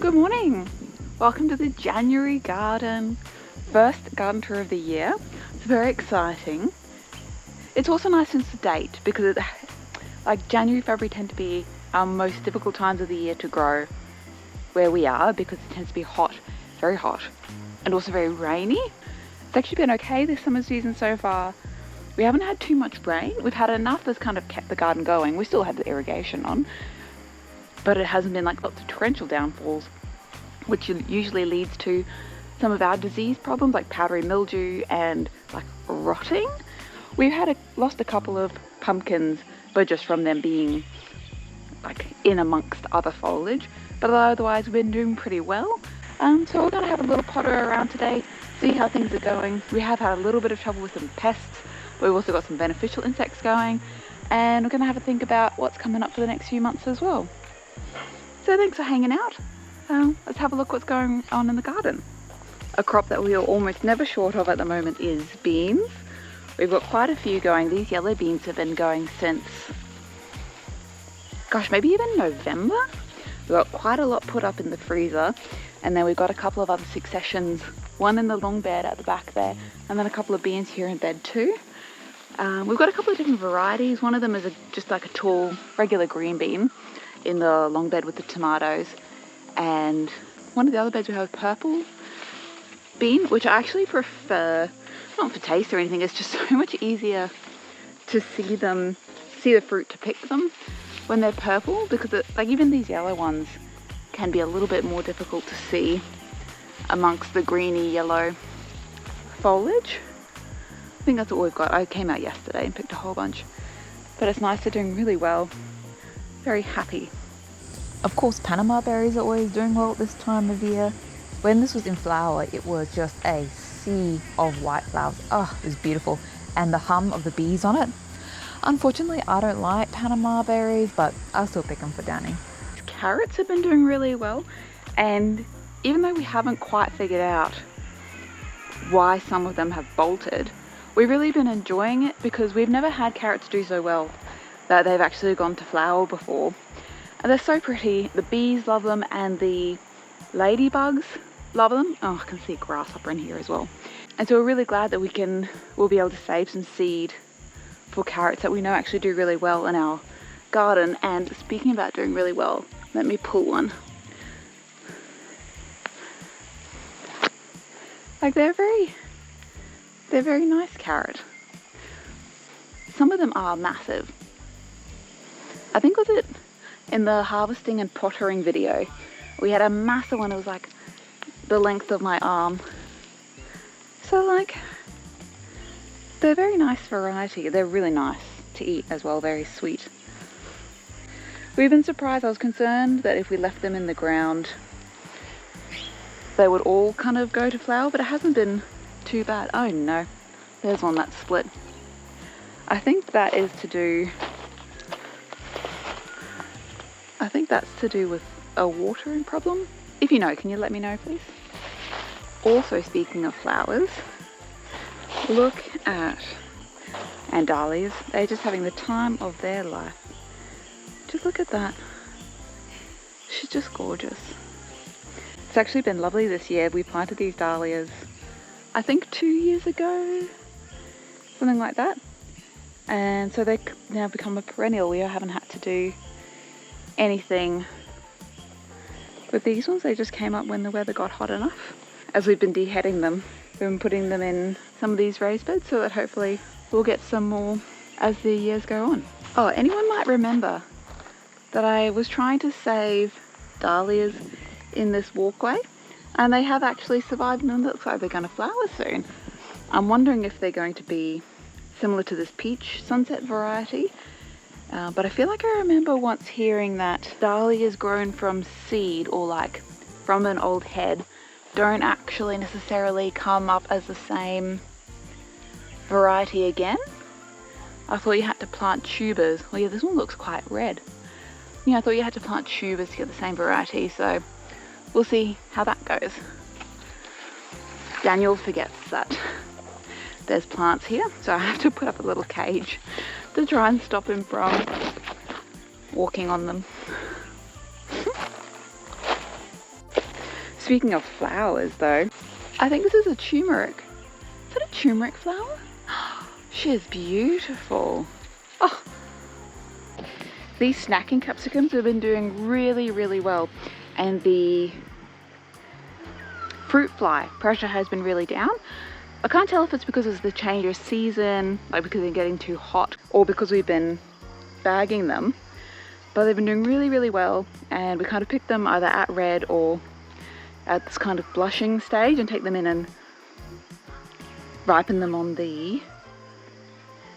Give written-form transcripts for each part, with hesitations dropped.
Good morning! Welcome to the January garden. First garden tour of the year. It's very exciting. It's also nice since the date because like January, February tend to be our most difficult times of the year to grow where we are because it tends to be hot, very hot, and also very rainy. It's actually been okay this summer season so far. We haven't had too much rain. We've had enough that's kind of kept the garden going. We still had the irrigation on, but it hasn't been like lots of torrential downfalls, which usually leads to some of our disease problems like powdery mildew and like rotting. We've lost a couple of pumpkins, but just from them being like in amongst other foliage, but otherwise we've been doing pretty well. So we're going to have a little potter around today, see how things are going. We have had a little bit of trouble with some pests, but we've also got some beneficial insects going, and we're going to have a think about what's coming up for the next few months as well. So thanks for hanging out. Let's have a look what's going on in the garden. A crop that we are almost never short of at the moment is beans. We've got quite a few going. These yellow beans have been going since, gosh, maybe even November. We've got quite a lot put up in the freezer, and then we've got a couple of other successions, one in the long bed at the back there, and then a couple of beans here in bed too. We've got a couple of different varieties. One of them is just like a tall, regular green bean in the long bed with the tomatoes, and one of the other beds we have a purple bean, which I actually prefer, not for taste or anything, it's just so much easier to see the fruit, to pick them when they're purple, because like even these yellow ones can be a little bit more difficult to see amongst the greeny yellow foliage. I think that's what we've got. I came out yesterday and picked a whole bunch, but it's nice. They're doing really well. Very happy. Of course, Panama berries are always doing well at this time of year. When this was in flower, it was just a sea of white flowers. Oh, it was beautiful. And the hum of the bees on it. Unfortunately, I don't like Panama berries, but I'll still pick them for Danny. Carrots have been doing really well, and even though we haven't quite figured out why some of them have bolted, we've really been enjoying it because we've never had carrots do so well that they've actually gone to flower before. And they're so pretty. The bees love them and the ladybugs love them. Oh, I can see a grasshopper in here as well. And so we're really glad that we'll be able to save some seed for carrots that we know actually do really well in our garden. And speaking about doing really well, let me pull one. Like they're very nice carrot. Some of them are massive. I think was it in the harvesting and pottering video, we had a massive one. It was like the length of my arm. So like, they're very nice variety. They're really nice to eat as well, very sweet. We've been surprised. I was concerned that if we left them in the ground, they would all kind of go to flower, but it hasn't been too bad. Oh no, there's one that's split. I think that's to do with a watering problem. If you know, can you let me know, please? Also, speaking of flowers, look at dahlias. They're just having the time of their life. Just look at that. She's just gorgeous. It's actually been lovely this year. We planted these dahlias, I think 2 years ago, something like that. And so they now become a perennial. We haven't had to do anything with these ones. They just came up when the weather got hot enough. As we've been deheading them, we've been putting them in some of these raised beds so that hopefully we'll get some more as the years go on. Oh, anyone might remember that I was trying to save dahlias in this walkway, and they have actually survived, and it looks like they're going to flower soon. I'm wondering if they're going to be similar to this peach sunset variety. But I feel like I remember once hearing that dahlias grown from seed or like from an old head don't actually necessarily come up as the same variety again. I thought you had to plant tubers. Well, yeah, this one looks quite red. Yeah, I thought you had to plant tubers to get the same variety, so we'll see how that goes. Daniel forgets that there's plants here, so I have to put up a little cage to try and stop him from walking on them. Speaking of flowers though, I think this is a turmeric. Is that a turmeric flower? She is beautiful. Oh, these snacking capsicums have been doing really, really well, and the fruit fly pressure has been really down. I can't tell if it's because it's the change of season, like because they're getting too hot, or because we've been bagging them, but they've been doing really, really well, and we kind of pick them either at red or at this kind of blushing stage and take them in and ripen them on the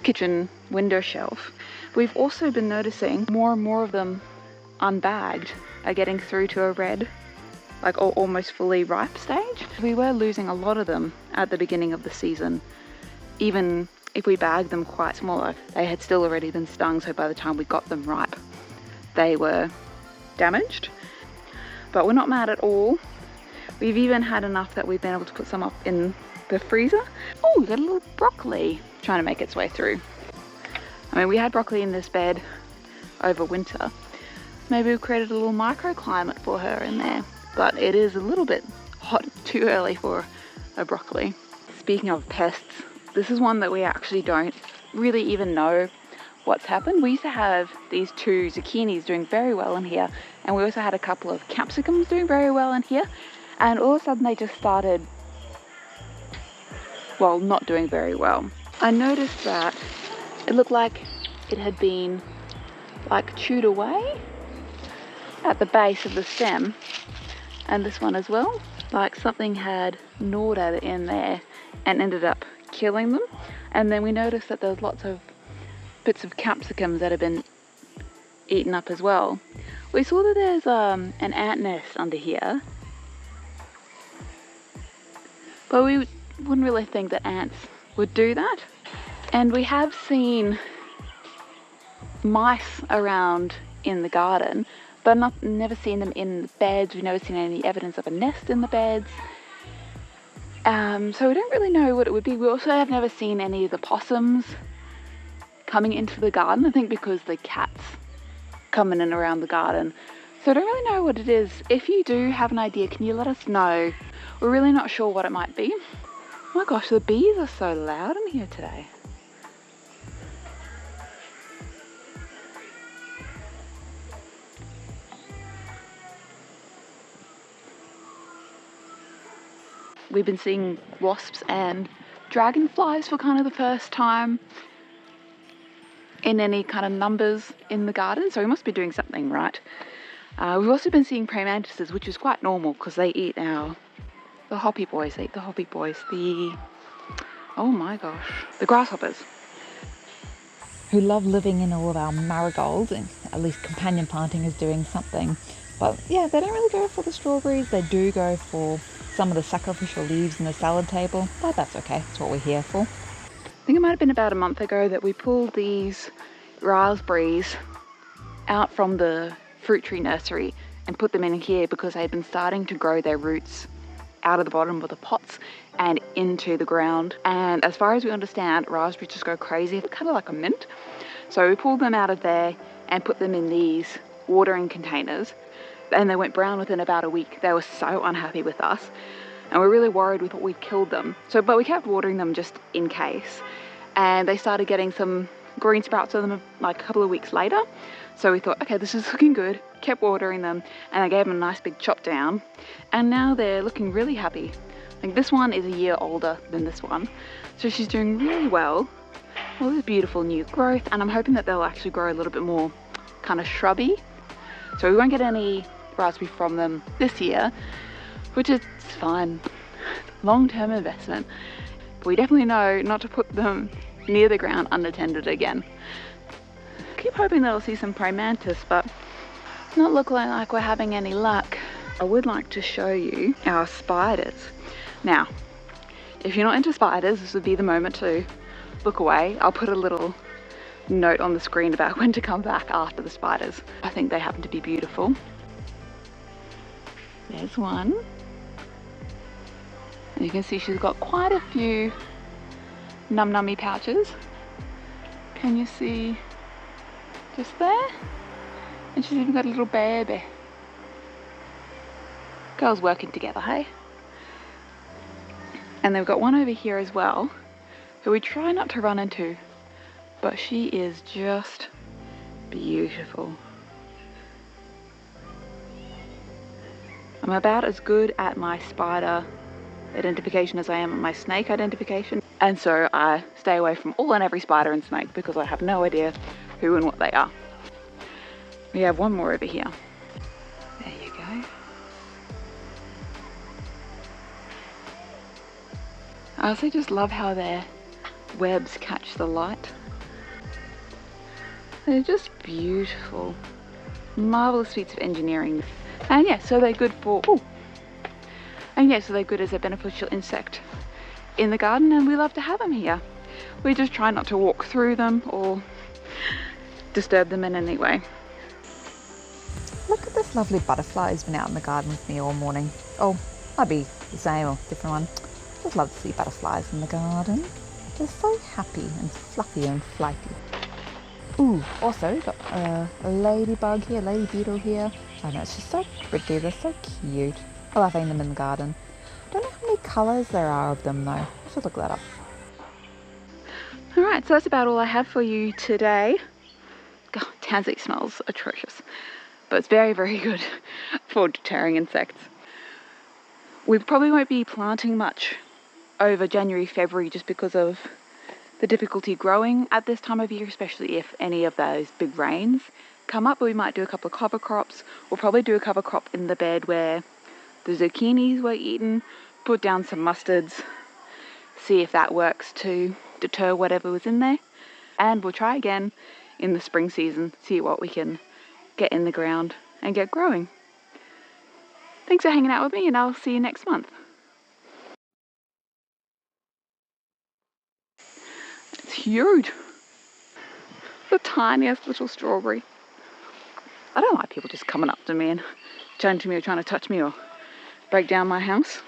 kitchen window shelf. We've also been noticing more and more of them unbagged are getting through to a red, like almost fully ripe stage. We were losing a lot of them at the beginning of the season. Even if we bagged them quite small, they had still already been stung, so by the time we got them ripe, they were damaged. But we're not mad at all. We've even had enough that we've been able to put some up in the freezer. Oh, we've got a little broccoli trying to make its way through. I mean, we had broccoli in this bed over winter. Maybe we've created a little microclimate for her in there, but it is a little bit hot, too early for a broccoli. Speaking of pests, this is one that we actually don't really even know what's happened. We used to have these 2 zucchinis doing very well in here, and we also had a couple of capsicums doing very well in here, and all of a sudden they just started, well, not doing very well. I noticed that it looked like it had been like chewed away at the base of the stem, and this one as well, like something had gnawed at it in there and ended up killing them. And then we noticed that there was lots of bits of capsicums that have been eaten up as well. We saw that there's an ant nest under here, but we wouldn't really think that ants would do that. And we have seen mice around in the garden, but never seen them in the beds. We've never seen any evidence of a nest in the beds. So we don't really know what it would be. We also have never seen any of the possums coming into the garden, I think because the cats come in and around the garden. So I don't really know what it is. If you do have an idea, can you let us know? We're really not sure what it might be. Oh my gosh, the bees are so loud in here today. We've been seeing wasps and dragonflies for kind of the first time in any kind of numbers in the garden, so we must be doing something right. We've also been seeing praying mantises, which is quite normal because they eat the hoppy boys. They eat the hoppy boys, oh my gosh, the grasshoppers. Who love living in all of our marigolds, and at least companion planting is doing something. But yeah, they don't really go for the strawberries. They do go for some of the sacrificial leaves in the salad table, but that's okay. That's what we're here for. I think it might have been about a month ago that we pulled these raspberries out from the fruit tree nursery and put them in here because they'd been starting to grow their roots out of the bottom of the pots and into the ground. And as far as we understand, raspberries just go crazy, kind of like a mint. So we pulled them out of there and put them in these watering containers, and they went brown within about a week. They were so unhappy with us, and we're really worried. We thought we'd killed them. But we kept watering them just in case, and they started getting some green sprouts on them like a couple of weeks later. So we thought, okay, this is looking good. Kept watering them, and I gave them a nice big chop down, and now they're looking really happy. Like this one is a year older than this one, so she's doing really well. All this beautiful new growth, and I'm hoping that they'll actually grow a little bit more kind of shrubby. So we won't get any raspberry from them this year, which is fine. Long-term investment. But we definitely know not to put them near the ground unattended again. Keep hoping that I'll see some praying mantis, but not looking like we're having any luck. I would like to show you our spiders. Now, if you're not into spiders, this would be the moment to look away. I'll put a little note on the screen about when to come back after the spiders. I think they happen to be beautiful. There's one. And you can see she's got quite a few num-nummy pouches. Can you see just there? And she's even got a little baby. Girls working together, hey? And they've got one over here as well, who we try not to run into, but she is just beautiful. I'm about as good at my spider identification as I am at my snake identification, and so I stay away from all and every spider and snake because I have no idea who and what they are. We have one more over here. There you go. I also just love how their webs catch the light. They're just beautiful. Marvelous feats of engineering. And yeah, so they're good for, so they're good as a beneficial insect in the garden, and we love to have them here. We just try not to walk through them or disturb them in any way. Look at this lovely butterfly who's been out in the garden with me all morning. Oh, might be the same or different one. Just love to see butterflies in the garden. They're so happy and fluffy and flighty. Ooh, also we've got a ladybug here, lady beetle here. I know, it's just so pretty, they're so cute. I love having them in the garden. I don't know how many colours there are of them though. I should look that up. Alright, so that's about all I have for you today. God, tansy smells atrocious, but it's very, very good for deterring insects. We probably won't be planting much over January, February just because of the difficulty growing at this time of year, especially if any of those big rains come up. But we might do a couple of cover crops. We'll probably do a cover crop in the bed where the zucchinis were eaten, put down some mustards, see if that works to deter whatever was in there. And we'll try again in the spring season, see what we can get in the ground and get growing. Thanks for hanging out with me, and I'll see you next month. It's huge. The tiniest little strawberry. I don't like people just coming up to me and chatting to me or trying to touch me or break down my house.